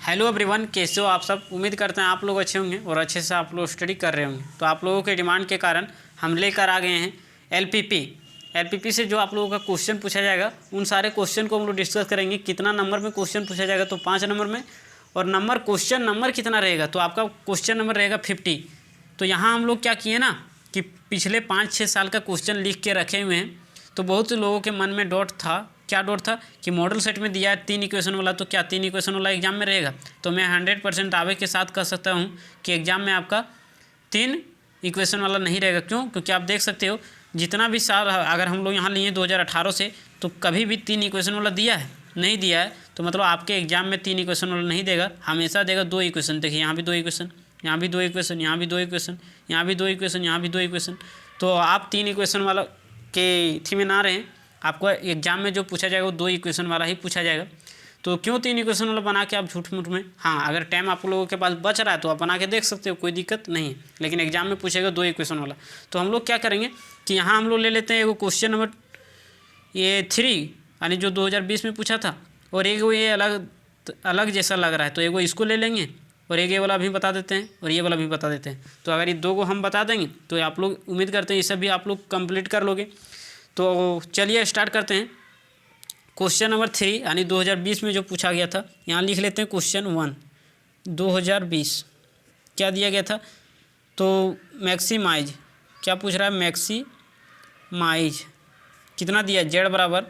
Hello everyone, कैसे हो आप सब। उम्मीद करते हैं आप लोग अच्छे होंगे और अच्छे से आप लोग स्टडी कर रहे होंगे। तो आप लोगों के डिमांड के कारण हम लेकर आ गए हैं एलपीपी से जो आप लोगों का क्वेश्चन पूछा जाएगा उन सारे क्वेश्चन को हम लोग डिस्कस करेंगे। कितना नंबर में क्वेश्चन पूछा जाएगा, तो 5 नंबर में। और क्वेश्चन नंबर कितना रहेगा, तो आपका क्वेश्चन नंबर रहेगा 50। तो यहाँ हम लोग क्या किए ना कि पिछले 5-6 साल का क्वेश्चन लिख के रखे हुए हैं। तो बहुत से लोगों के मन में डाउट था, क्या डाउट था कि मॉडल सेट में दिया है 3 इक्वेशन वाला, तो क्या 3 इक्वेशन वाला एग्जाम में रहेगा। तो मैं 100% दावे के साथ कह सकता हूँ कि एग्जाम में आपका 3 इक्वेशन वाला नहीं रहेगा। क्यों? क्योंकि आप देख सकते हो जितना भी साल अगर हम लोग यहाँ लिए 2018 से, तो कभी भी 3 इक्वेशन वाला दिया है नहीं दिया है। तो मतलब आपके एग्जाम में 3 इक्वेशन वाला नहीं देगा, हमेशा देगा 2 इक्वेशन। देखिए यहाँ भी 2 इक्वेशन, यहाँ भी 2 इक्वेशन, यहाँ भी 2 इक्वेशन, यहाँ भी 2 इक्वेशन, यहाँ भी 2 इक्वेशन। तो आप 3 इक्वेशन वाला के थी में ना रहें। आपको एग्जाम में जो पूछा जाएगा वो 2 इक्वेशन वाला ही पूछा जाएगा। तो क्यों 3 इक्वेशन वाला बना के आप झूठ मूठ में, हाँ अगर टाइम आप लोगों के पास बच रहा है तो आप बना के देख सकते हो, कोई दिक्कत नहीं है। लेकिन एग्जाम में पूछेगा 2 इक्वेशन वाला। तो हम लोग क्या करेंगे कि यहाँ हम लोग ले लेते हैं एगो क्वेश्चन नंबर ये 3, यानी जो 2020 में पूछा था, और एक ये अलग जैसा लग रहा है, तो एगो इसको ले लेंगे और एक ये वाला भी बता देते हैं और ये वाला भी बता देते हैं। तो अगर ये 2 को हम बता देंगे तो आप लोग उम्मीद करते हैं ये सब भी आप लोग कंप्लीट कर लोगे। तो चलिए स्टार्ट करते हैं। क्वेश्चन नंबर 3 यानी 2020 में जो पूछा गया था, यहाँ लिख लेते हैं क्वेश्चन 1 2020 क्या दिया गया था। तो मैक्सिमाइज, क्या पूछ रहा है, मैक्सिमाइज कितना दिया है, जेड बराबर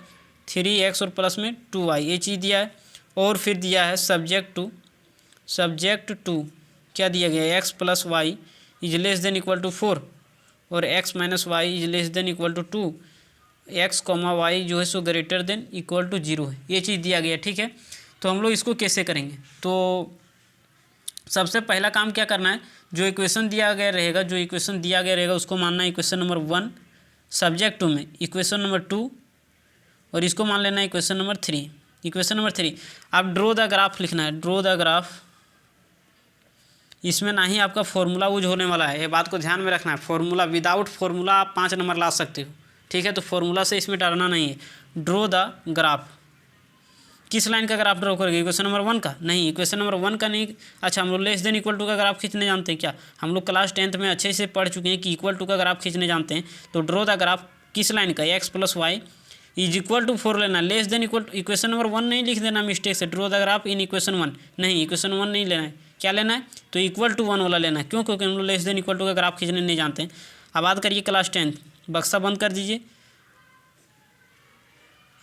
3x और प्लस में 2y, ये चीज़ दिया है। और फिर दिया है सब्जेक्ट टू क्या दिया गया है, x plus y is less than equal to 4 और x minus y is less than equal to 2, x comma y जो है सो ग्रेटर देन इक्वल टू 0 है, ये चीज़ दिया गया। ठीक है, तो हम लोग इसको कैसे करेंगे। तो सबसे पहला काम क्या करना है, जो इक्वेशन दिया रहेगा उसको मानना है इक्वेशन नंबर 1 सब्जेक्ट टू में इक्वेशन नंबर 2, और इसको मान लेना है इक्वेशन नंबर 3। इक्वेशन नंबर 3 आप ड्रो द ग्राफ लिखना है, ड्रो द ग्राफ। इसमें ना ही आपका फॉर्मूला यूज होने वाला है, ये बात को ध्यान में रखना है। फॉर्मूला विदाउट फॉर्मूला आप 5 नंबर ला सकते हो। ठीक है, तो फॉर्मूला से इसमें डरना नहीं है। ड्रो द ग्राफ, किस लाइन का ग्राफ ड्रॉ करेंगे, इक्वेशन नंबर 1 का नहीं, इक्वेशन नंबर 1 का नहीं। अच्छा, हम लोग लेस देन इक्वल टू का ग्राफ खींचने जानते हैं क्या, हम लोग क्लास 10th में अच्छे से पढ़ चुके हैं कि इक्वल टू का ग्राफ खींचने जानते हैं। तो ड्रो द ग्राफ किस लाइन का, x plus y is equal to 4 लेना, less than equal to equation number 1 नहीं लिख देना मिस्टेक से। Draw the graph in equation 1 नहीं, इक्वेशन 1 नहीं लेना है, क्या लेना है, तो इक्वल टू 1 वाला लेना है। क्यों? क्योंकि हम लोग लेस देन इक्वल टू का ग्राफ खींचने नहीं जानते हैं। अब बात करिए क्लास 10th, बक्सा बंद कर दीजिए,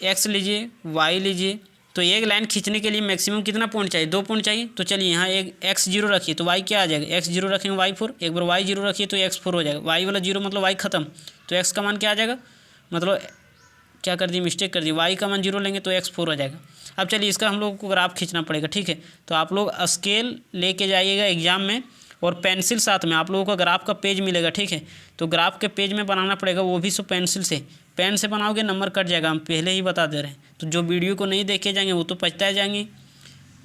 x लीजिए, y लीजिए। तो एक लाइन खींचने के लिए मैक्सिमम कितना पॉइंट चाहिए, 2 पॉइंट चाहिए। तो चलिए यहाँ एक x 0 रखिए तो y क्या आ जाएगा, x 0 रखेंगे y 4, एक बार y 0 रखिए तो x 4 हो जाएगा। y वाला 0 मतलब y खत्म, तो x का मान क्या आ जाएगा, मतलब क्या कर दिए, मिस्टेक कर दी, y का मान 0 लेंगे तो x 4 हो जाएगा। अब चलिए इसका हम लोग को ग्राफ खींचना पड़ेगा। ठीक है, तो आप लोग स्केल लेके जाइएगा एग्जाम में और पेंसिल साथ में, आप लोगों को ग्राफ का पेज मिलेगा। ठीक है, तो ग्राफ के पेज में बनाना पड़ेगा, वो भी सो पेंसिल से। पेन से बनाओगे नंबर कट जाएगा, हम पहले ही बता दे रहे हैं। तो जो वीडियो को नहीं देखे जाएंगे वो तो पछताए जाएंगे,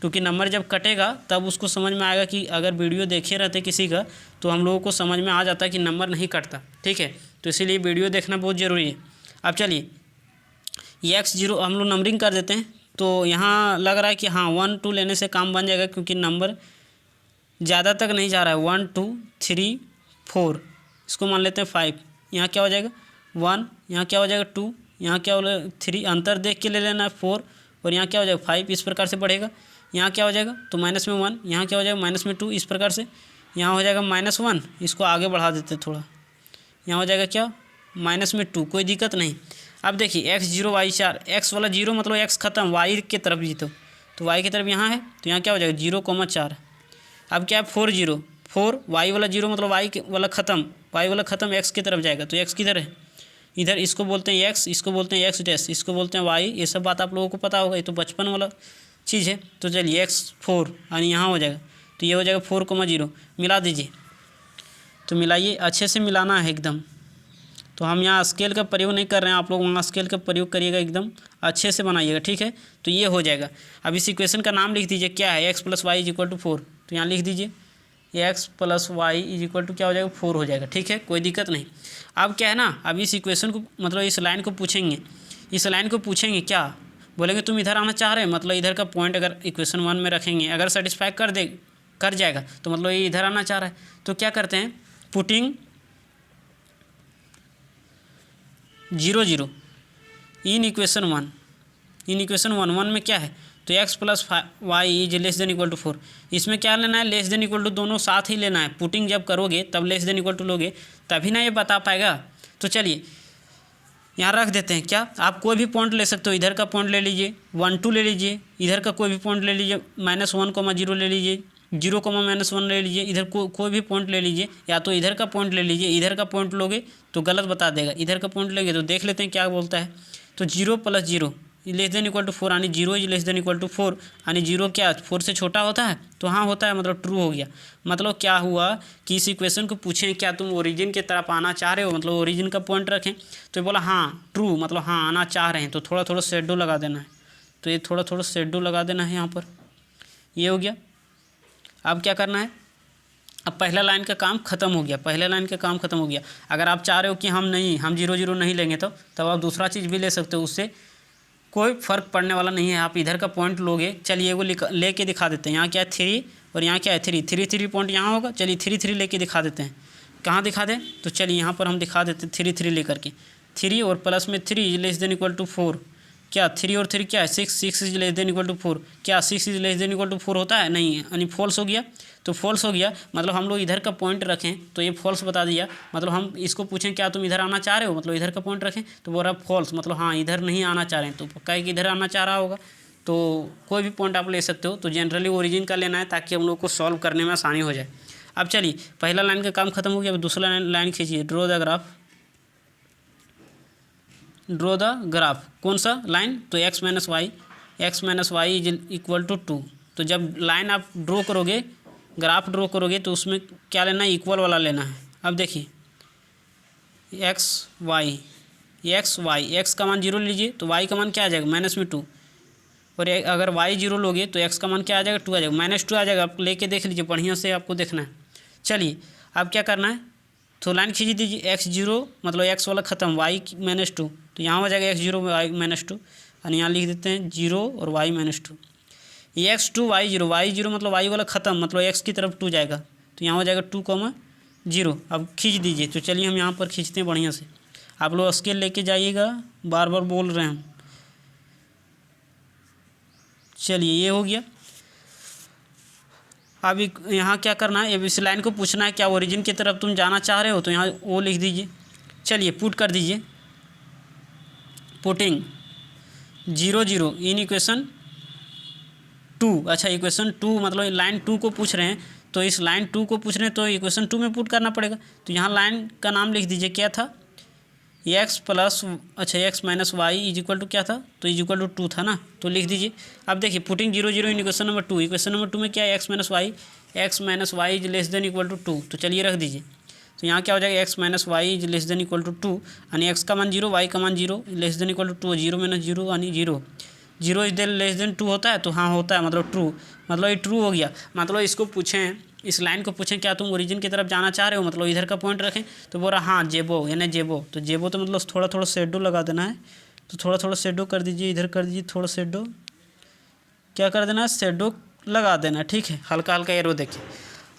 क्योंकि नंबर जब कटेगा तब उसको समझ में आएगा कि अगर वीडियो देखे रहते किसी का तो हम लोगों को समझ में आ जाता कि नंबर नहीं कटता। ठीक है, तो इसीलिए वीडियो देखना बहुत ज़रूरी है। अब चलिए x 0 हम लोग नंबरिंग कर देते हैं। तो यहाँ लग रहा है कि हाँ 1 2 लेने से काम बन जाएगा, क्योंकि नंबर ज़्यादा तक नहीं जा रहा है। 1 2 3 4, इसको मान लेते हैं 5। यहाँ क्या हो जाएगा 1, यहाँ क्या हो जाएगा 2, यहाँ क्या हो जाएगा 3, अंतर देख के ले लेना है 4, और यहाँ क्या हो जाएगा 5, इस प्रकार से बढ़ेगा। यहाँ क्या हो जाएगा, तो माइनस में 1, यहाँ क्या हो जाएगा माइनस में 2, इस प्रकार से। यहाँ हो जाएगा -1, इसको आगे बढ़ा देते हैं थोड़ा, यहाँ हो जाएगा क्या -2, कोई दिक्कत नहीं। अब देखिए x 0 y 4, x वाला 0 मतलब x खत्म, y के तरफ जीतो, तो y की तरफ यहाँ है, तो यहाँ क्या हो जाएगा 0,4। अब क्या है 4 0 4, y वाला 0 मतलब y वाला ख़त्म, y वाला ख़त्म, x की तरफ जाएगा, तो x किधर है, इधर। इसको बोलते हैं x, इसको बोलते हैं x डैश, इसको बोलते हैं y। ये सब बात आप लोगों को पता होगा, ये तो बचपन वाला चीज़ है। तो चलिए x 4 यानी यहाँ हो जाएगा, तो ये हो जाएगा 4,0, मिला दीजिए। तो मिलाइए, अच्छे से मिलाना है एकदम। तो हम यहाँ स्केल का प्रयोग नहीं कर रहे हैं, आप लोग वहाँ स्केल का प्रयोग करिएगा, एकदम अच्छे से बनाइएगा। ठीक है, तो ये हो जाएगा। अब इस इक्वेशन का नाम लिख दीजिए, क्या है, x plus y is equal to 4। तो यहाँ लिख दीजिए x plus y is equal to क्या हो जाएगा 4 हो जाएगा। ठीक है, कोई दिक्कत नहीं। अब क्या है ना, अब इस इक्वेशन को मतलब इस लाइन को पूछेंगे, इस लाइन को पूछेंगे क्या, बोलेंगे तुम इधर आना चाह रहे हैं, मतलब इधर का पॉइंट अगर इक्वेशन 1 में रखेंगे, अगर सेटिस्फाई कर जाएगा तो मतलब ये इधर आना चाह रहा है। तो क्या करते हैं, पुटिंग 0 0 इन इक्वेशन 1 में क्या है, तो x plus y is less than equal to 4। इसमें क्या लेना है, लेस देन इक्वल टू दोनों साथ ही लेना है। पुटिंग जब करोगे तब लेस देन इक्वल टू लोगे, तभी ना ये बता पाएगा। तो चलिए यहाँ रख देते हैं। क्या आप कोई भी पॉइंट ले सकते हो, इधर का पॉइंट ले लीजिए 1 2 ले लीजिए, इधर का कोई भी पॉइंट ले लीजिए -1,0 ले लीजिए, 0,-1 ले लीजिए, इधर कोई भी पॉइंट ले लीजिए, या तो इधर का पॉइंट ले लीजिए। इधर का पॉइंट लोगे तो गलत बता देगा, इधर का पॉइंट लेंगे तो देख लेते हैं क्या बोलता है। तो 0 + 0 लेस देन इक्वल टू 4, यानी 0 is less than equal to 4, यानी 0 क्या 4 से छोटा होता है, तो हाँ होता है, मतलब ट्रू हो गया। मतलब क्या हुआ कि इस इक्वेशन को पूछें क्या तुम ओरिजिन की तरफ आना चाह रहे हो, मतलब ओरिजिन का पॉइंट रखें, तो बोला हाँ ट्रू, मतलब हाँ आना चाह रहे हैं, तो थोड़ा थोड़ा शेडो लगा देना है। तो ये थोड़ा थोड़ा शेडो लगा देना है यहाँ पर, ये हो गया। अब क्या करना है, अब पहला लाइन का काम खत्म हो गया। अगर आप चाह रहे हो कि हम 0 0 नहीं लेंगे तो तब आप दूसरा चीज़ भी ले सकते हो, उससे कोई फ़र्क पड़ने वाला नहीं है। आप इधर का पॉइंट लोगे, चलिए वो लेके दिखा देते हैं। यहाँ क्या है 3 और यहाँ क्या है 3 पॉइंट यहाँ होगा। चलिए 3 लेके दिखा देते हैं, कहाँ दिखा दें, तो चलिए यहाँ पर हम दिखा देते हैं 3 लेकर के। 3 और प्लस में 3 लेस देन इक्वल टू 4, क्या 3 और 3 क्या है 6 is less than equal to 4, क्या 6 is less than equal to 4 होता है, नहीं, यानी फॉल्स हो गया। तो फॉल्स हो गया, मतलब हम लोग इधर का पॉइंट रखें तो ये फॉल्स बता दिया। मतलब हम इसको पूछें क्या तुम इधर आना चाह रहे हो, मतलब इधर का पॉइंट रखें तो बोल रहा फॉल्स, मतलब हाँ इधर नहीं आना चाह रहे हैं, तो पक्का है कि इधर आना चाह रहा होगा। तो कोई भी पॉइंट आप ले सकते हो, तो जनरली ओरिजिन का लेना है ताकि हम लोग को सॉल्व करने में आसानी हो जाए। अब चलिए पहला लाइन का काम खत्म हो गया, अब दूसरा लाइन खींचिए, ड्रॉ द ग्राफ। कौन सा लाइन, तो x minus y is equal to 2। तो जब लाइन आप ग्राफ ड्रॉ करोगे तो उसमें क्या लेना है, इक्वल वाला लेना है। अब देखिए x x का मान 0 लीजिए तो y का मान क्या आ जाएगा -2, और अगर y 0 लोगे तो x का मान क्या आ जाएगा 2 आ जाएगा, -2 आ जाएगा। आप लेके देख लीजिए, बढ़िया से आपको देखना है। चलिए अब क्या करना है, तो लाइन खींच दीजिए, x 0 मतलब x वाला ख़त्म, y -2, तो यहाँ हो जाएगा x 0 y -2, और यहाँ लिख देते हैं 0 और y -2। ये x 2 y 0 मतलब y वाला ख़त्म, मतलब x की तरफ 2 जाएगा, तो यहाँ हो जाएगा 2,0। अब खींच दीजिए, तो चलिए हम यहाँ पर खींचते हैं बढ़िया से। आप लोग स्केल लेके जाइएगा, बार बार बोल रहे हैं हम। चलिए ये हो गया। अब यहाँ क्या करना है, इस लाइन को पूछना है क्या ओरिजिन की तरफ तुम जाना चाह रहे हो, तो यहाँ वो लिख दीजिए। चलिए पुट कर दीजिए, पुटिंग 0 0 इन इक्वेशन 2। अच्छा इक्वेशन 2 मतलब लाइन 2 को पूछ रहे हैं, तो इस लाइन 2 को पूछ रहे हैं तो इक्वेशन 2 में पुट करना पड़ेगा। तो यहाँ लाइन का नाम लिख दीजिए, क्या था, x minus y is equal to क्या था, तो इज इक्वल टू 2 था ना, तो लिख दीजिए। अब देखिए putting 0 0 in equation number 2, equation number 2 में क्या है x minus y is less than equal to 2, तो चलिए रख दीजिए। तो यहाँ क्या हो जाएगा, x minus y is less than equal to 2, यानी x का मान 0 y का मान 0 लेस देन इक्वल टू 2, 0 - 0 यानी 0 इज देन लेस देन 2 होता है, तो हाँ होता है, मतलब ट्रू, मतलब ये ट्रू हो गया। मतलब इसको पूछें, इस लाइन को पूछें क्या तुम ओरिजिन की तरफ जाना चाह रहे हो, मतलब इधर का पॉइंट रखें, तो बोल रहा हाँ जेबो, यानी जेबो, तो जेबो तो मतलब थोड़ा थोड़ा शेडो लगा देना है। तो थोड़ा थोड़ा शेडो कर दीजिए, इधर कर दीजिए थोड़ा शेडो, क्या कर देना है, शेडो लगा देना, ठीक है, हल्का हल्का एरो देखिए।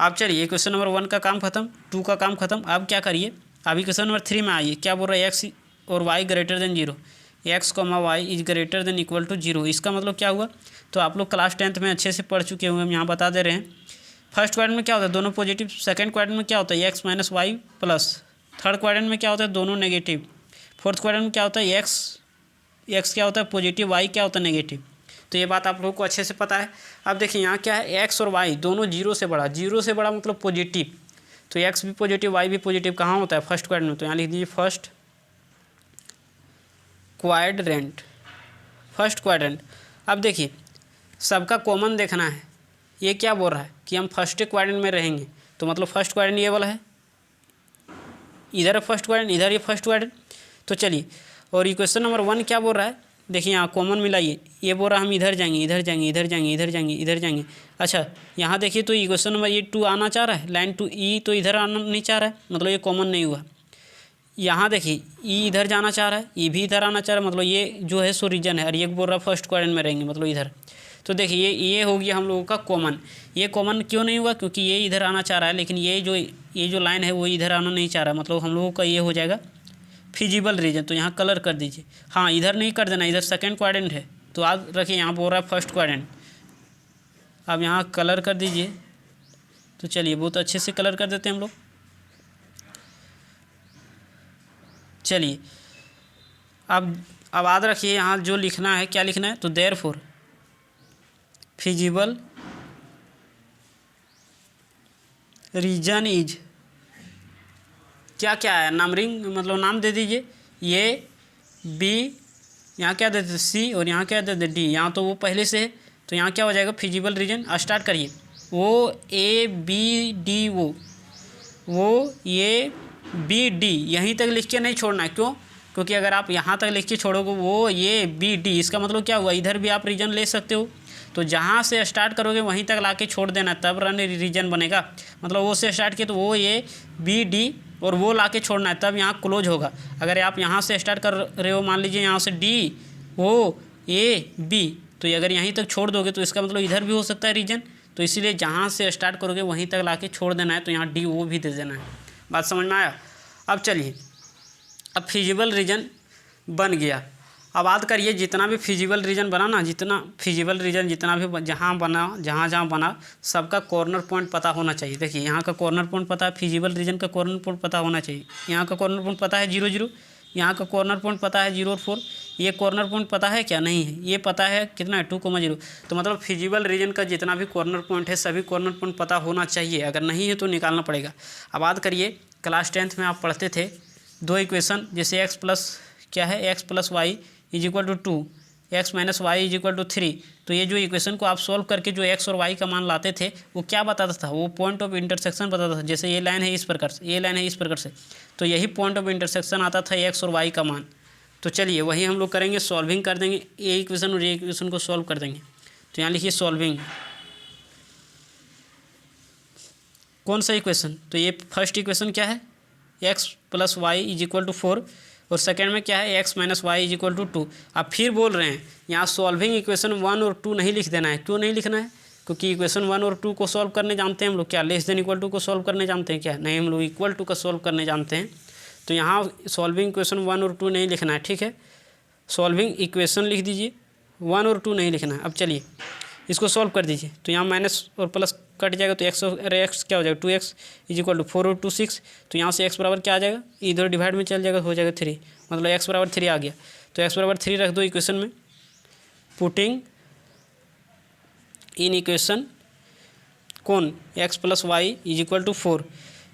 आप चलिए क्वेश्चन नंबर 1 का काम खत्म, 2 का काम खत्म। अब क्या करिए, अभी क्वेश्चन नंबर 3 में आइए, क्या बोल रहा है, एक्स और y greater than 0, x, y is greater than equal to 0। इसका मतलब क्या हुआ, तो आप लोग क्लास 10th में अच्छे से पढ़ चुके होंगे, हम यहाँ बता दे रहे हैं। फर्स्ट क्वाड्रेंट में क्या होता है, दोनों पॉजिटिव। सेकंड क्वाड्रेंट में क्या होता है, x minus y plus. Third quadrant में क्या होता है, दोनों नेगेटिव। फोर्थ क्वाड्रेंट में क्या होता है, x क्या होता है पॉजिटिव, y क्या होता है नेगेटिव। तो ये बात आप लोगों को अच्छे से पता है। अब देखिए यहाँ क्या है, x और y दोनों 0 से बड़ा, 0 से बड़ा मतलब पॉजिटिव, तो x भी पॉजिटिव y भी पॉजिटिव, कहाँ होता है, फर्स्ट क्वाड्रेंट में। तो यहाँ लिख दीजिए फर्स्ट क्वाड्रेंट। अब देखिए सबका कॉमन देखना है, ये क्या बोल रहा है कि हम फर्स्ट क्वाड्रेंट में रहेंगे, तो मतलब फर्स्ट क्वाड्रेंट ये वाला है, इधर फर्स्ट क्वाड्रेंट, इधर ये फर्स्ट क्वाड्रेंट। तो चलिए, और इक्वेशन नंबर 1 क्या बोल रहा है, देखिए यहाँ कॉमन मिलाइए, ये बोल रहा है हम इधर जाएंगे, इधर जाएंगे, इधर जाएंगे, इधर जाएंगे, इधर जाएंगे। अच्छा यहाँ देखिए, तो इक्वेशन नंबर ये 2 आना चाह रहा है, लाइन 2 ई तो इधर आना नहीं चाह रहा है, मतलब ये कॉमन नहीं हुआ। यहाँ देखिए ई इधर जाना चाह रहा है, ई भी इधर आना चाह रहा है, मतलब ये जो है सो रीजन है, और ये बोल रहा है फर्स्ट क्वाड्रेंट में रहेंगे, मतलब इधर। तो देखिए ये हो गया हम लोगों का कॉमन। ये कॉमन क्यों नहीं हुआ? क्योंकि ये इधर आना चाह रहा है, लेकिन ये जो लाइन है वो इधर आना नहीं चाह रहा, मतलब हम लोगों का ये हो जाएगा फिजिबल रीजन। तो यहाँ कलर कर दीजिए। हाँ, इधर नहीं कर देना, इधर सेकेंड क्वाड्रेंट है, तो आप रखिए यहाँ बोल रहा है फर्स्ट क्वाड्रेंट। अब यहाँ कलर कर दीजिए। तो चलिए बहुत अच्छे से कलर कर देते हैं हम लोग। चलिए अब याद रखिए यहाँ जो लिखना है, क्या लिखना है? तो देयरफॉर फिजिबल रीजन इज, क्या क्या है, नंबरिंग मतलब नाम दे दीजिए। ए बी, यहाँ क्या देते सी, और यहाँ क्या देते डी। यहाँ तो वो पहले से है, तो यहाँ क्या हो जाएगा फिजिबल रीजन। स्टार्ट करिए। वो ए बी डी, वो ए बी डी यहीं तक लिख के नहीं छोड़ना है। क्यों? क्योंकि अगर आप यहाँ तक लिख के छोड़ोगे वो ए बी डी, इसका मतलब क्या हुआ? इधर भी आप रीजन ले सकते हो। तो जहाँ से स्टार्ट करोगे वहीं तक ला के छोड़ देना, तब रन रीजन बनेगा। मतलब वो से स्टार्ट किए तो वो ए बी डी और वो ला के छोड़ना है, तब यहाँ क्लोज होगा। अगर आप यहाँ से स्टार्ट कर रहे हो, मान लीजिए यहाँ से डी ओ ए बी, तो अगर यहीं तक छोड़ दोगे तो इसका मतलब इधर भी हो सकता है रीजन। तो इसीलिए जहाँ से स्टार्ट करोगे वहीं तक ला के छोड़ देना है। तो यहाँ डी ओ भी दे देना है। बात समझ में आया? अब चलिए, अब फिजिबल रीजन बन गया। अब बात करिए जितना भी फिजिबल रीजन बना ना, जितना फिजिबल रीजन जितना भी जहाँ बना सबका कॉर्नर पॉइंट पता होना चाहिए। देखिए यहाँ का कॉर्नर पॉइंट पता है, फिजिबल रीजन का कॉर्नर पॉइंट पता होना चाहिए। यहाँ का कॉर्नर पॉइंट पता है 0 0, यहाँ का कॉर्नर पॉइंट पता है 0 और 4। ये कॉर्नर पॉइंट पता है क्या? नहीं है। ये पता है कितना है? 2,0। तो मतलब फिजिबल रीजन का जितना भी कॉर्नर पॉइंट है सभी कॉर्नर पॉइंट पता होना चाहिए। अगर नहीं है तो निकालना पड़ेगा। अब बात करिए, क्लास 10th में आप पढ़ते थे दो इक्वेशन, जैसे x प्लस क्या है, x plus y is equal to 2, x minus y is equal to 3। तो ये जो इक्वेशन को आप सॉल्व करके जो x और y का मान लाते थे वो क्या बताता था? वो पॉइंट ऑफ इंटरसेक्शन बताता था। जैसे ये लाइन है इस प्रकार से, ये लाइन है इस प्रकार से, तो यही पॉइंट ऑफ इंटरसेक्शन आता था x और y का मान। तो चलिए वही हम लोग करेंगे, सॉल्विंग कर देंगे ये इक्वेशन और ये इक्वेशन को सॉल्व कर देंगे। तो यहाँ लिखिए सॉल्विंग। कौन सा इक्वेशन? तो ये फर्स्ट इक्वेशन क्या है, x plus y is equal to 4, और सेकेंड में क्या है, x minus y is equal to 2। अब फिर बोल रहे हैं यहाँ सॉल्विंग इक्वेशन 1 और 2 नहीं लिख देना है। क्यों नहीं लिखना है? क्योंकि इक्वेशन 1 और 2 को सॉल्व करने जानते हैं हम लोग। क्या लेस देन इक्वल टू को सॉल्व करने जानते हैं क्या? नहीं, हम लोग इक्वल टू का सॉल्व करने जानते हैं। तो यहाँ सॉल्विंग इक्वेशन 1 और 2 नहीं लिखना है, ठीक है। सॉल्विंग इक्वेशन लिख दीजिए, 1 और 2 नहीं लिखना है। अब चलिए इसको सॉल्व कर दीजिए। तो यहाँ माइनस और प्लस कट जाएगा, तो एक्स और एक्स क्या हो जाएगा, 2x इज इक्वल टू 4 और 2 6। तो यहाँ से x बराबर क्या आ जाएगा, इधर डिवाइड में चल जाएगा, हो जाएगा 3, मतलब x बराबर 3 आ गया। तो x बराबर 3 रख दो इक्वेशन में। पुटिंग इन इक्वेशन कौन, x plus y is equal to 4,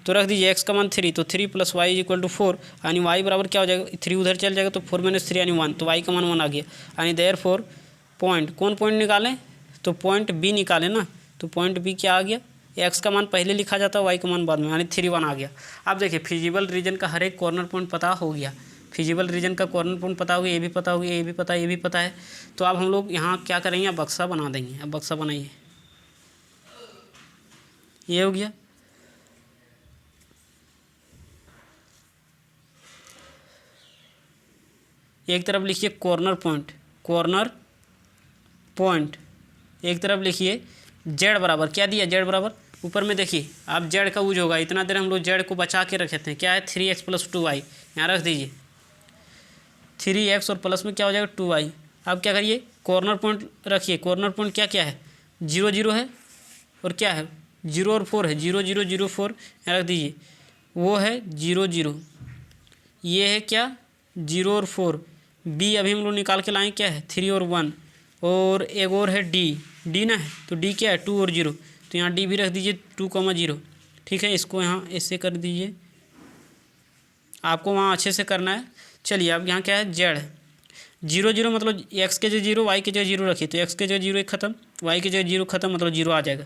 तो रख दीजिए x का मान 3, तो 3 plus y is equal to 4, यानी y बराबर क्या हो जाएगा, 3 उधर चल जाएगा तो 4 माइनस 3 यानी 1, तो y का मान 1 आ गया। यानी देयरफॉर पॉइंट, कौन पॉइंट निकालें, तो पॉइंट बी निकालें ना। तो पॉइंट बी क्या आ गया, x का मान पहले लिखा जाता है, y का मान बाद में, यानी 3 1 आ गया। अब देखिए फिजिबल रीजन का हर एक कॉर्नर पॉइंट पता हो गया। फिजिबल रीजन का कॉर्नर पॉइंट पता हो गया, ये भी पता हो गया, ये भी पता है, ये भी पता है। तो अब हम लोग यहाँ क्या करेंगे, अब बक्सा बना देंगे। अब बक्सा बनाइए, ये हो गया। एक तरफ लिखिए कॉर्नर पॉइंट, कॉर्नर पॉइंट, एक तरफ लिखिए जेड बराबर क्या दिया, जेड बराबर ऊपर में देखिए आप जेड का यूज होगा। इतना देर हम लोग जेड को बचा के रखे थे, क्या है 3x प्लस 2y, यहाँ रख दीजिए 3x और प्लस में क्या हो जाएगा 2y। अब क्या करिए, कॉर्नर पॉइंट रखिए। कॉर्नर पॉइंट क्या क्या है, 0 0 है और क्या है 0 और 4 है, 0 0 0 4, यहाँ रख दीजिए। वो है 0 0, ये है क्या 0 और 4। बी अभी हम लोग निकाल के लाएँ, क्या है 3 और 1, और एक और है डी ना है, तो डी क्या है 2 और 0, तो यहाँ डी भी रख दीजिए 2, 0, ठीक है। इसको यहाँ ऐसे कर दीजिए, आपको वहाँ अच्छे से करना है। चलिए अब यहाँ क्या है जेड 0 0, मतलब x के जगह 0, y के जगह 0 रखिए, तो x के जगह 0 एक खत्म, y के जगह 0 खत्म, मतलब 0 आ जाएगा।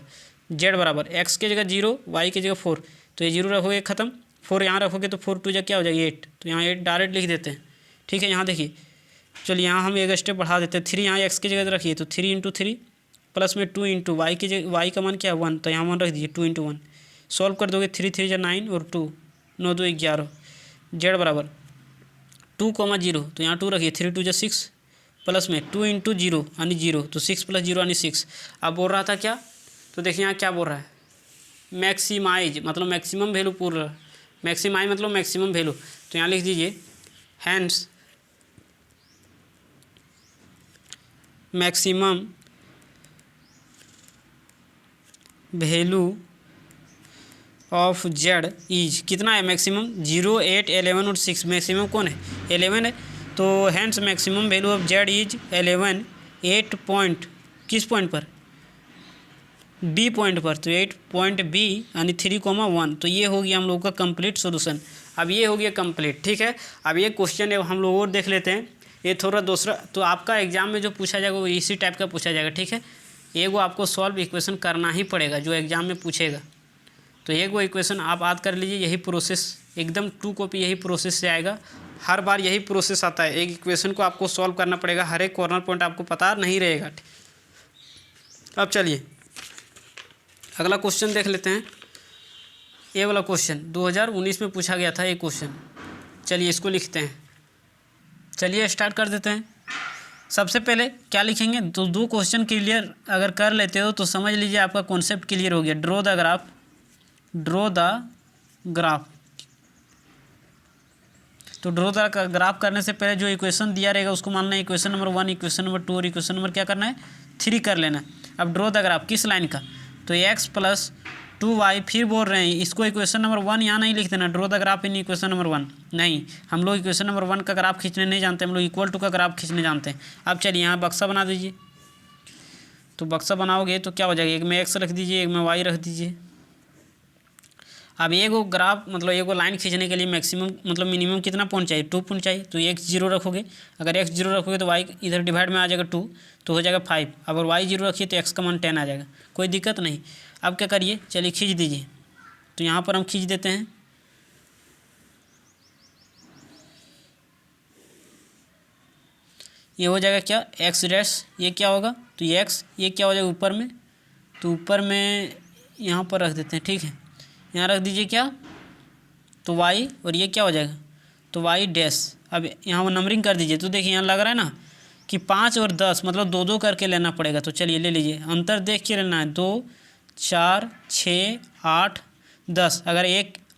जेड बराबर x के जगह 0, y के जगह 4, तो ये 0 रखोगे खत्म, 4 यहाँ रखोगे तो 4 2 जा क्या हो जाएगा 8, तो यहाँ 8 डायरेक्ट लिख देते हैं, ठीक है। यहाँ देखिए चलिए यहाँ हम एक स्टेप बढ़ा देते हैं, 3 यहाँ x की जगह रखिए, तो 3 × 3 प्लस में 2 × y की जगह, y का मान क्या है 1, तो यहाँ 1 रख दीजिए 2 × 1। सॉल्व कर दोगे 3 3 9 और 2 9 2 11, जेड बराबर 2,0, तो यहाँ 2 रखिए, 3 2 6 प्लस में 2 इंटू 0 यानी 0, तो 6 + 0 यानी 6। अब बोल रहा था क्या, तो देखिए यहाँ क्या बोल रहा है, मैक्सिमाइज मतलब मैक्सिमम वैल्यू पूरा, मैक्सिमाइज मतलब मैक्सिमम वैल्यू, तो यहाँ लिख दीजिए hence maximum value of z is, कितना है मैक्सिमम, 0 8 11 और 6, मैक्सिमम कौन है 11 है, तो hence maximum value of z is 11 8 point, किस पॉइंट पर, बी पॉइंट पर, तो 8 पॉइंट बी यानी 3,1, तो ये हो गया हम लोगों का कंप्लीट सोल्यूशन। अब ये हो गया कंप्लीट, ठीक है। अब ये क्वेश्चन हम लोग और देख लेते हैं, ये थोड़ा दूसरा, तो आपका एग्जाम में जो पूछा जाएगा वो इसी टाइप का पूछा जाएगा, ठीक है। एक वो आपको सॉल्व इक्वेशन करना ही पड़ेगा जो एग्जाम में पूछेगा, तो एक वो इक्वेशन आप याद कर लीजिए, यही प्रोसेस एकदम 2 कॉपी यही प्रोसेस से आएगा, हर बार यही प्रोसेस आता है, एक इक्वेशन को आपको सॉल्व करना पड़ेगा, हर एक कॉर्नर पॉइंट आपको पता नहीं रहेगा। अब चलिए अगला क्वेश्चन देख लेते हैं, ये वाला क्वेश्चन 2019 में पूछा गया था ये क्वेश्चन, चलिए इसको लिखते हैं, चलिए स्टार्ट कर देते हैं। सबसे पहले क्या लिखेंगे, तो 2 क्वेश्चन क्लियर अगर कर लेते हो तो समझ लीजिए आपका कॉन्सेप्ट क्लियर हो गया। ड्रॉ द ग्राफ, तो ड्रॉ द ग्राफ करने से पहले जो इक्वेशन दिया रहेगा उसको मानना है इक्वेशन नंबर 1, इक्वेशन नंबर 2 और इक्वेशन नंबर क्या करना है 3 कर लेना है। अब ड्रॉ द ग्राफ किस लाइन का, तो x + 2y, फिर बोल रहे हैं इसको इक्वेशन नंबर 1 यहाँ नहीं लिख देना, draw the graph in equation number 1 नहीं, हम लोग इक्वेशन नंबर 1 का ग्राफ खींचने नहीं जानते, हम लोग इक्वल टू का ग्राफ खींचने जानते हैं। अब चलिए यहाँ बक्सा बना दीजिए, तो बक्सा बनाओगे तो क्या हो जाएगा, एक में x रख दीजिए, एक में y रख दीजिए। अब एक वो ग्राफ मतलब एक वो लाइन खींचने के लिए मैक्सिमम मतलब मिनिमम कितना पॉइंट चाहिए, 2 पॉइंट चाहिए, तो x 0 रखोगे, अगर x 0 रखोगे तो y इधर डिवाइड में आ जाएगा 2, तो हो जाएगा 5, अगर y 0 रखिए तो x का मान 10 आ जाएगा, कोई दिक्कत नहीं। अब क्या करिए, चलिए खींच दीजिए, तो यहाँ पर हम खींच देते हैं, ये हो जाएगा क्या x डैश, ये क्या होगा, तो ये x, ये क्या हो जाएगा ऊपर में, तो ऊपर में यहाँ पर रख देते हैं, ठीक है, यहाँ रख दीजिए क्या, तो y, और ये क्या हो जाएगा, तो y डैश। अब यहाँ वो नंबरिंग कर दीजिए, तो देखिए यहाँ लग रहा है ना कि 5 और 10 मतलब 2 2 करके लेना पड़ेगा, तो चलिए ले लीजिए, अंतर देख के लेना है, 2 4 6 8 10,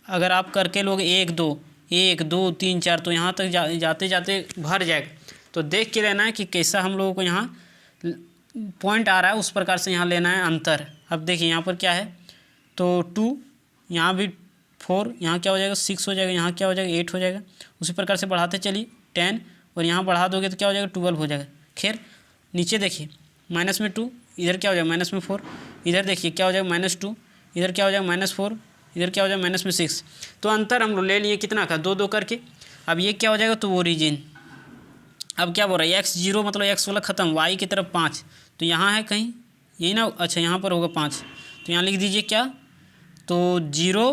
अगर आप करके लोग 1 2 1 2 3 4 तो यहाँ तक जाते जाते भर जाएगा, तो देख के लेना है कि कैसा हम लोगों को यहाँ पॉइंट आ रहा है, उस प्रकार से यहाँ लेना है अंतर। अब देखिए यहाँ पर क्या है, तो 2, यहाँ भी 4, यहाँ क्या हो जाएगा 6 हो जाएगा, यहाँ क्या हो जाएगा 8 हो जाएगा, उसी प्रकार से बढ़ाते चलिए 10, और यहाँ बढ़ा दोगे तो क्या हो जाएगा 12 हो जाएगा। खैर नीचे देखिए माइनस में 2, इधर क्या हो जाएगा माइनस में 4, इधर देखिए क्या हो जाएगा -2, इधर क्या हो जाएगा -4, इधर क्या हो जाएगा -6, तो अंतर हम लोग ले लिए कितना का 2 2 करके। अब ये क्या हो जाएगा, तो ओरिजिन, अब क्या बोल रहा है x 0 मतलब x वाला ख़त्म, y की तरफ 5, तो यहाँ है कहीं यही ना, अच्छा यहाँ पर होगा 5, तो यहाँ लिख दीजिए क्या, तो 0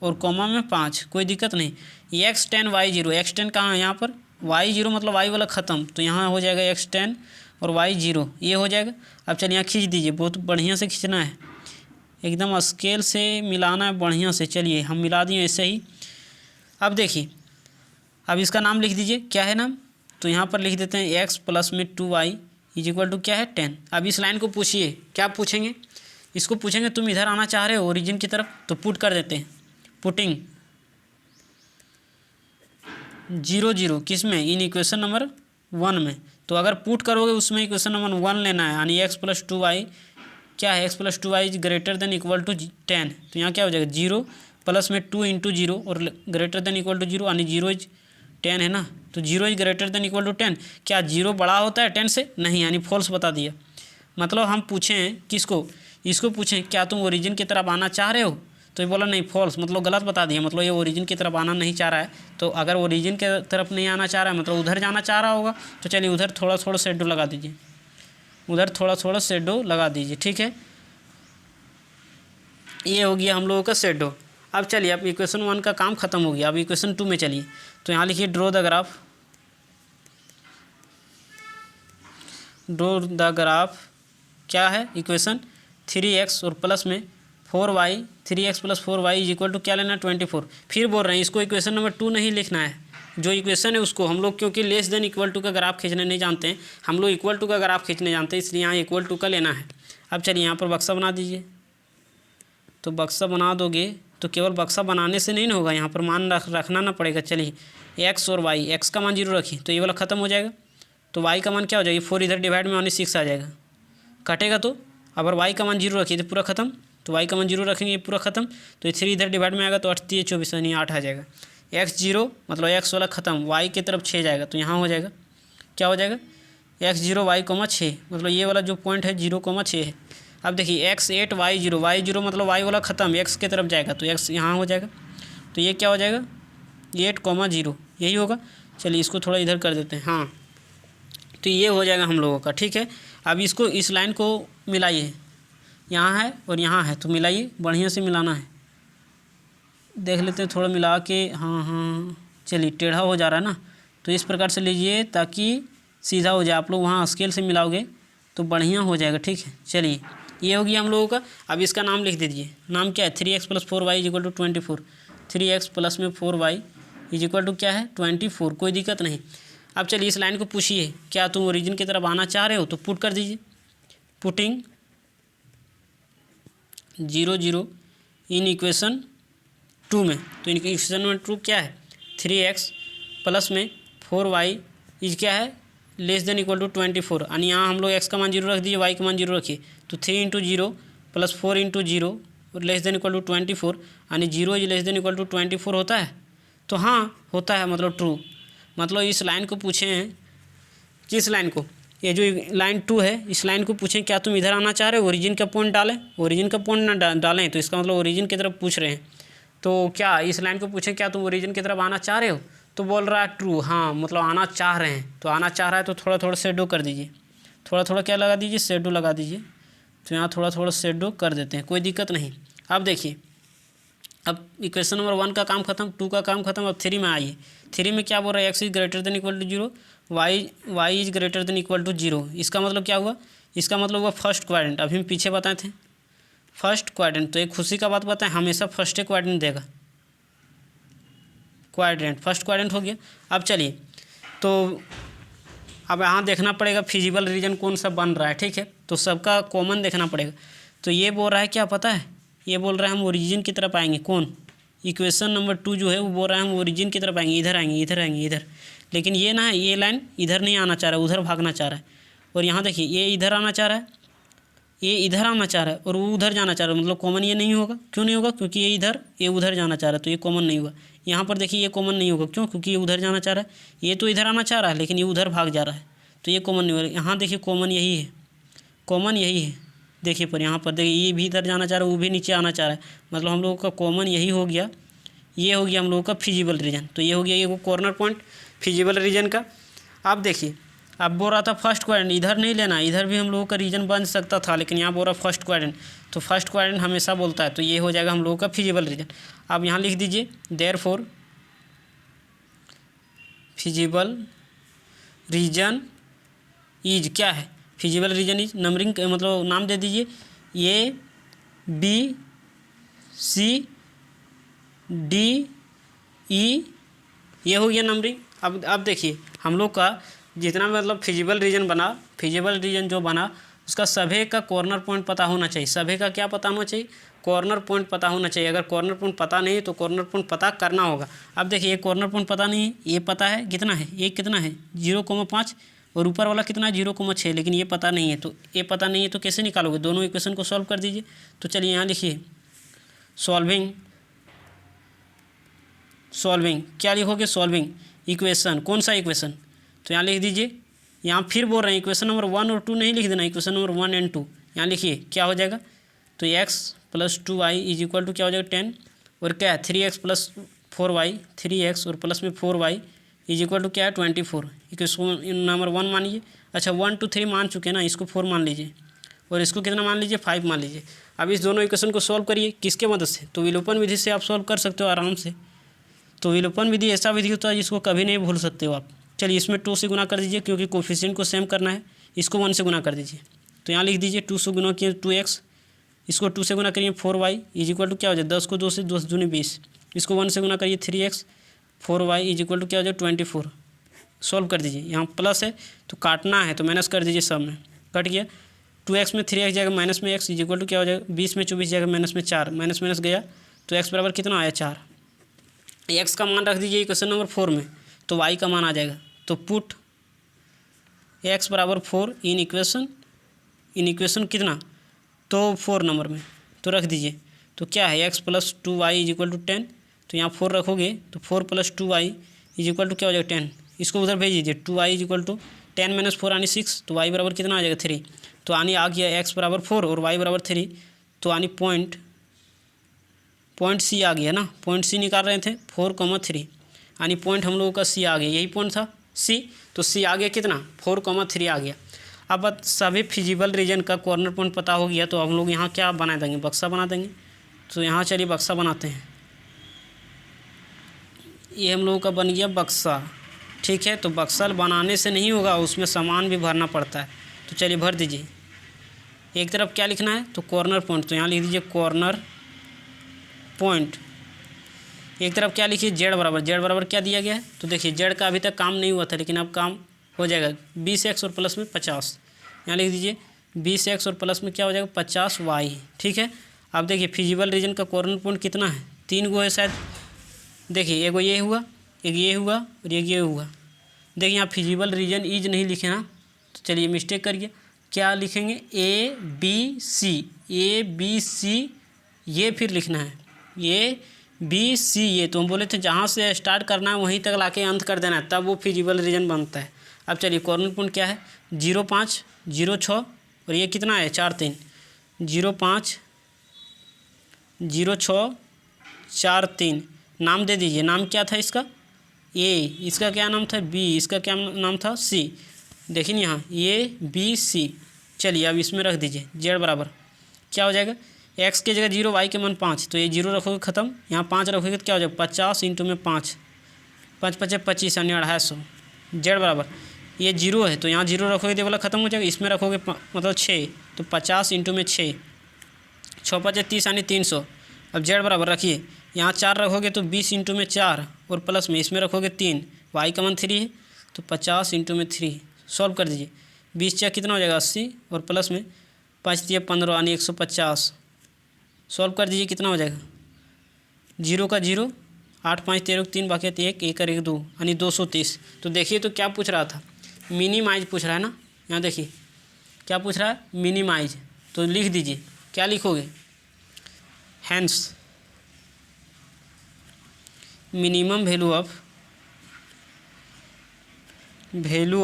और कॉमा में 5, कोई दिक्कत नहीं, x 10 y 0, x 10 कहाँ है यहाँ पर, y 0 मतलब y वाला ख़त्म, तो यहाँ हो जाएगा x 10 और y 0, ये हो जाएगा। अब चलिए यहाँ खींच दीजिए, बहुत बढ़िया से खींचना है, एकदम स्केल से मिलाना है बढ़िया से, चलिए हम मिला दिए ऐसे ही। अब देखिए अब इसका नाम लिख दीजिए, क्या है नाम, तो यहाँ पर लिख देते हैं x + में 2y = क्या है 10। अब इस लाइन को पूछिए, क्या पूछेंगे, इसको पूछेंगे तुम इधर आना चाह रहे हो ओरिजिन की तरफ, तो पुट कर देते हैं, पुटिंग 0 0 किस में, इन इक्वेशन नंबर 1 में, तो अगर पुट करोगे उसमें इक्वेशन नंबर 1 लेना है, यानी x + 2y क्या है, x + 2y > 10, तो यहाँ क्या हो जाएगा 0 प्लस में 2 × 0 और > 0 यानी 0 = 10 है ना, तो 0 > 10, क्या 0 बड़ा होता है 10 से, नहीं, यानी फॉल्स बता दिया। मतलब हम पूछें किसको, इसको पूछें क्या तुम ओरिजिन की तरफ आना चाह रहे हो, तो ये बोला नहीं फॉल्स, मतलब गलत बता दिया, मतलब ये ओरिजिन की तरफ आना नहीं चाह रहा है। तो अगर ओरिजिन की तरफ नहीं आना चाह रहा है मतलब उधर जाना चाह रहा होगा, तो चलिए उधर थोड़ा थोड़ा शेडो लगा दीजिए, उधर थोड़ा थोड़ा शेडो लगा दीजिए, ठीक है, ये हो गया हम लोगों का शेडो। अब चलिए अब इक्वेशन 1 का काम खत्म हो गया, अब इक्वेशन 2 में चलिए, तो यहाँ लिखिए ड्रॉ द ग्राफ क्या है इक्वेशन 3x और प्लस में 4y 3x plus 4y is equal to क्या लेना है 24। फिर बोल रहे हैं इसको इक्वेशन नंबर 2 नहीं लिखना है, जो इक्वेशन है उसको हम लोग, क्योंकि लेस देन इक्वल टू का ग्राफ खींचने नहीं जानते हैं, हम लोग इक्वल टू का ग्राफ खींचने जानते हैं, इसलिए यहाँ इक्वल टू का लेना है। अब चलिए यहाँ पर बक्सा बना दीजिए। तो बक्सा बना दोगे तो केवल बक्सा बनाने से नहीं ना होगा, यहाँ पर मान रखना ना पड़ेगा। चलिए x और y, x का मान 0 रखिए तो ये वाला ख़त्म हो जाएगा, तो y का मान क्या हो जाएगा 4 इधर डिवाइड में -6 आ जाएगा, कटेगा तो। अगर y का मान 0 रखिए तो पूरा खत्म, तो y का मान 0 रखेंगे ये पूरा खत्म, तो ये 3 इधर डिवाइड में आएगा तो 8 3 24 यानी 8 आ जाएगा। x 0 मतलब x वाला खत्म, y की तरफ 6 जाएगा तो यहाँ हो जाएगा क्या हो जाएगा x 0 y 6 मतलब ये वाला जो पॉइंट है 0,6 है। अब देखिए x 8 y 0 मतलब y वाला ख़त्म, x की तरफ जाएगा तो x यहाँ हो जाएगा, तो ये क्या हो जाएगा 8,0 यही होगा। चलिए इसको थोड़ा इधर कर देते हैं, हाँ तो ये हो जाएगा हम लोगों का, ठीक है। अब इसको इस लाइन को मिलाइए, यहाँ है और यहाँ है तो मिलाइए, बढ़िया से मिलाना है। देख लेते हैं थोड़ा मिला के, हाँ चलिए टेढ़ा हो जा रहा है ना, तो इस प्रकार से लीजिए ताकि सीधा हो जाए। आप लोग वहाँ स्केल से मिलाओगे तो बढ़िया हो जाएगा, ठीक है। चलिए ये हो गया हम लोगों का। अब इसका नाम लिख दीजिए, नाम क्या है 3x plus 4y is equal to 24। 3x plus में 4y इज इक्वल टू क्या है 24, कोई दिक्कत नहीं। अब चलिए इस लाइन को पूछिए क्या तुम ओरिजिन की तरफ आना चाह रहे हो, तो पुट कर दीजिए, पुटिंग 0 0 इन इक्वेशन 2 में। तो इन इक्वेशन नंबर 2 क्या है 3x प्लस में 4y इज क्या है लेस देन इक्वल टू 24, यानी यहाँ हम लोग x का मान 0 रख दीजिए, y का मान 0 रखिए, तो 3 × 0 प्लस 4 × 0 और लेस देन इक्वल टू 24, यानी 0 is less than equal to 24 होता है। तो हाँ होता है, मतलब ट्रू। मतलब इस लाइन को पूछे हैं, किस लाइन को, ये जो लाइन 2 है इस लाइन को पूछें क्या तुम इधर आना चाह रहे हो, ओरिजिन का पॉइंट डालें, ओरिजिन का पॉइंट ना डालें तो इसका मतलब ओरिजिन की तरफ पूछ रहे हैं। तो क्या इस लाइन को पूछें क्या तुम ओरिजिन की तरफ आना चाह रहे हो, तो बोल रहा है ट्रू, हाँ मतलब आना चाह रहे हैं। तो आना चाह रहा है तो थोड़ा थोड़ा शेडो कर दीजिए, थोड़ा थोड़ा क्या लगा दीजिए शेडो लगा दीजिए। तो यहाँ थोड़ा थोड़ा शेडो कर देते हैं, कोई दिक्कत नहीं। अब देखिए अब इक्वेशन नंबर 1 का काम खत्म, 2 का काम खत्म। अब 3 में आइए, 3 में क्या बोल रहा है x is greater than equal to 0, y is greater than equal to 0। इसका मतलब क्या हुआ, इसका मतलब हुआ फर्स्ट क्वाड्रेंट। अभी हम पीछे बताए थे फर्स्ट क्वाड्रेंट, तो एक खुशी का बात बताएं हमेशा फर्स्ट क्वाड्रेंट देगा, क्वाड्रेंट फर्स्ट क्वाड्रेंट हो गया। अब चलिए तो अब यहाँ देखना पड़ेगा फिजिबल रीजन कौन सा बन रहा है, ठीक है। तो सबका कॉमन देखना पड़ेगा। तो ये बोल रहा है क्या पता है, ये बोल रहा है हम ओरिजिन की तरफ आएंगे, कौन इक्वेशन नंबर 2 जो है वो बोल रहा है हम ओरिजिन की तरफ आएंगे, इधर आएंगे इधर आएंगे इधर। लेकिन ये ना है, ये लाइन इधर नहीं आना चाह रहा है, उधर भागना चाह रहा है। और यहाँ देखिए ये इधर आना चाह रहा है, ये इधर आना चाह रहा है और वो उधर जाना चाह रहा है, मतलब कॉमन ये नहीं होगा। क्यों नहीं होगा, क्योंकि ये इधर ये उधर जाना चाह रहा है, तो ये कॉमन नहीं हुआ। यहाँ पर देखिए ये कॉमन नहीं होगा, क्यों, क्योंकि ये उधर जाना चाह रहा है, ये तो इधर आना चाह रहा है लेकिन ये उधर भाग जा रहा है, तो ये कॉमन नहीं होगा। यहाँ देखिए कॉमन यही है, कॉमन यही है। देखिए पर यहाँ पर देखिए ये भी इधर जाना चाह रहा है, वो भी नीचे आना चाह रहा है, मतलब हम लोगों का कॉमन यही हो गया। ये हो गया हम लोगों का फिजिबल रीजन। तो ये हो गया ये कॉर्नर पॉइंट फिजिबल रीजन का। अब देखिए अब बोल रहा था फर्स्ट क्वाड्रेंट, इधर नहीं लेना, इधर भी हम लोगों का रीजन बन सकता था, लेकिन यहाँ बोल रहा फर्स्ट क्वाड्रेंट, तो फर्स्ट क्वाड्रेंट हमेशा बोलता है, तो ये हो जाएगा हम लोगों का फिजिबल रीजन। अब यहाँ लिख दीजिए देयरफॉर फिजिबल रीजन इज क्या है, फिजिबल रीजन इज नंबरिंग मतलब नाम दे दीजिए A B C D E, ये हो गया नंबरिंग। अब देखिए हम लोग का जितना मतलब फिजिबल रीजन बना, फिजिबल रीजन जो बना उसका सभी का कॉर्नर पॉइंट पता होना चाहिए। सभी का क्या पता होना चाहिए, कॉर्नर पॉइंट पता होना चाहिए। अगर कॉर्नर पॉइंट पता नहीं है तो कॉर्नर पॉइंट पता करना होगा। अब देखिए ये कॉर्नर पॉइंट पता नहीं है, ये पता है कितना है, ये कितना है 0,5 और ऊपर वाला कितना है 0,6, लेकिन ये पता नहीं है। तो ये पता नहीं है तो कैसे निकालोगे, दोनों इक्वेशन को सॉल्व कर दीजिए। तो चलिए यहाँ लिखिए सॉल्विंग क्या लिखोगे, सॉल्विंग इक्वेशन, कौन सा इक्वेशन, तो यहाँ लिख दीजिए। यहाँ फिर बोल रहे हैं इक्वेशन नंबर 1 और 2 नहीं लिख देना, इक्वेशन नंबर 1 और 2 यहाँ लिखिए क्या हो जाएगा। तो x plus 2y is equal to क्या हो जाएगा 10 और क्या है 3x प्लस 4y, 3x और प्लस में 4y इज इक्वल टू क्या है 24। इक्वेशन नंबर 1 मानिए, अच्छा 1 2 3 मान चुके हैं ना, इसको 4 मान लीजिए और इसको कितना मान लीजिए 5 मान लीजिए। अब इस दोनों इक्वेशन को सॉल्व करिए, किसके मदद से, तो विलोपन विधि से आप सॉल्व कर सकते हो आराम से। तो विलोपन विधि ऐसा विधि होता है जिसको कभी नहीं भूल सकते हो आप। चलिए इसमें 2 से गुना कर दीजिए, क्योंकि कोफिशिएंट को सेम करना है, इसको 1 से गुना कर दीजिए। तो यहाँ लिख दीजिए 2 से गुना किए 2x इसको 2 से गुना करिए 4y इज इक्वल टू क्या हो जाए 10 को 2 से 2 दूनी 20। इसको 1 से गुना करिए 3x 4y is equal to क्या हो जाए 24। सॉल्व कर दीजिए, यहाँ प्लस है तो काटना है तो माइनस कर दीजिए, सब में कट गया। 2x में 3x जाएगा माइनस में x इज इक्वल टू क्या हो जाएगा 20 में 24 जाएगा माइनस में 4, माइनस माइनस गया तो x बराबर कितना आया 4। x का मान रख दीजिए क्वेश्चन नंबर 4 में तो y का मान आ जाएगा। तो पुट x बराबर 4 इन इक्वेशन कितना तो 4 नंबर में तो रख दीजिए। तो क्या है x plus 2y is equal to 10, तो यहाँ 4 रखोगे तो 4 plus 2y is equal to क्या हो जाएगा 10। इसको उधर भेज दीजिए 2y is equal to 10 minus 4 यानी 6, तो y बराबर कितना आ जाएगा 3। तो यानी आ गया x बराबर 4 और y बराबर 3, तो यानी पॉइंट C आ गया ना। पॉइंट C निकाल रहे थे 4,3 यानी पॉइंट हम लोगों का C आ गया, यही पॉइंट था C, तो C आ गया कितना 4,3 आ गया। अब सभी फिजिबल रीजन का कॉर्नर पॉइंट पता हो गया तो हम लोग यहाँ क्या बना देंगे बक्सा बना देंगे। तो यहाँ चलिए बक्सा बनाते हैं, ये हम लोगों का बन गया बक्सा। ठीक है, तो बक्सा बनाने से नहीं होगा, उसमें सामान भी भरना पड़ता है। तो चलिए भर दीजिए। एक तरफ क्या लिखना है तो कॉर्नर पॉइंट, तो यहाँ लिख दीजिए कॉर्नर पॉइंट। एक तरफ क्या लिखिए जेड बराबर क्या दिया गया है तो देखिए जेड का अभी तक काम नहीं हुआ था लेकिन अब काम हो जाएगा 20x और प्लस में 50। यहाँ लिख दीजिए 20x और प्लस में क्या हो जाएगा 50y। ठीक है, अब देखिए फिजिबल रीजन का कॉर्नर पॉइंट कितना है 3 गो है शायद। देखिए एगो ये हुआ, एक ये हुआ और एक ये हुआ। देखिए यहाँ फिजिबल रीजन इज नहीं लिखे ना, तो चलिए मिस्टेक करिए, क्या लिखेंगे ABC ये फिर लिखना है ABC ये। तो हम बोले थे जहाँ से स्टार्ट करना है वहीं तक लाके अंत कर देना है, तब वो फिजिबल रीजन बनता है। अब चलिए कॉर्नर पॉइंट क्या है 0,5 0,6 और ये कितना है 4,3 0,5 0,6 4,3। नाम दे दीजिए, नाम क्या था इसका A, इसका क्या नाम था B, इसका क्या नाम था C। देखिए यहाँ ABC। चलिए अब इसमें रख दीजिए जेड बराबर क्या हो जाएगा x की जगह 0 y के मान 5, तो ये 0 रखोगे ख़त्म, यहाँ 5 रखोगे तो क्या हो जाएगा 50 इंटू में 5 5 5 25 यानी 250। जेड बराबर ये 0 है तो यहाँ 0 रखोगे तो वाला ख़त्म हो जाएगा, इसमें रखोगे मतलब 6 तो 50 इंटू में 6 6 5 30 यानी 300। अब जेड बराबर रखिए, यहाँ 4 रखोगे तो 20 इंटू में 4 और प्लस में इसमें रखोगे 3, y का मान 3 है तो 50 इंटू में 3। सॉल्व कर दीजिए, 20 4 कितना हो जाएगा 80 और प्लस में 5 दिया 15 यानी 150। सॉल्व कर दीजिए कितना हो जाएगा 0 का 0 8 5 13 3 बाकी 1 1 और 1 2 यानी 230। तो देखिए तो क्या पूछ रहा था मिनिमाइज पूछ रहा है ना। यहाँ देखिए क्या पूछ रहा है मिनिमाइज, तो लिख दीजिए क्या लिखोगे hence minimum value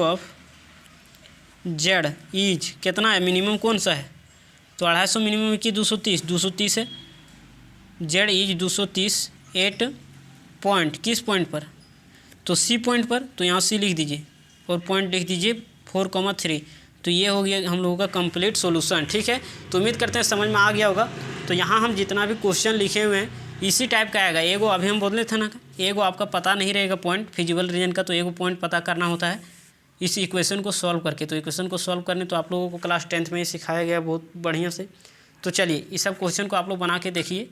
of z is कितना है मिनिमम कौन सा है तो 250 मिनिमम की 230 है। जेड इज 230 एट पॉइंट किस पॉइंट पर तो सी पॉइंट पर, तो यहाँ सी लिख दीजिए और पॉइंट लिख दीजिए 4,3। तो ये हो गया हम लोगों का कंप्लीट सॉल्यूशन। ठीक है, तो उम्मीद करते हैं समझ में आ गया होगा। तो यहाँ हम जितना भी क्वेश्चन लिखे हुए हैं इसी टाइप का आएगा। एगो अभी हम बोले थे ना एगो आपका पता नहीं रहेगा पॉइंट फिजिबल रीजन का, तो एगो पॉइंट पता करना होता है इस इक्वेशन को सॉल्व करके। तो इक्वेशन को सॉल्व करने तो आप लोगों को क्लास 10th में ही सिखाया गया बहुत बढ़िया से। तो चलिए इस सब क्वेश्चन को आप लोग बना के देखिए,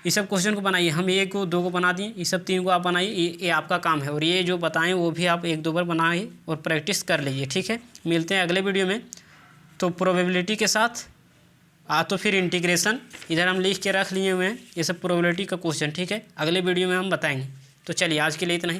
इस सब क्वेश्चन को बनाइए। हम 1 को 2 को बना दिए, इस सब 3 को आप बनाइए, ये आपका काम है। और ये जो बताएं वो भी आप 1-2 बार बनाइए और प्रैक्टिस कर लीजिए। ठीक है, मिलते हैं अगले वीडियो में तो प्रोबेबिलिटी के साथ। तो फिर इंटीग्रेशन इधर हम लिख के रख लिए हुए हैं, ये सब प्रोबेबिलिटी का क्वेश्चन। ठीक है, अगले वीडियो में हम बताएंगे। तो चलिए आज के लिए इतना ही।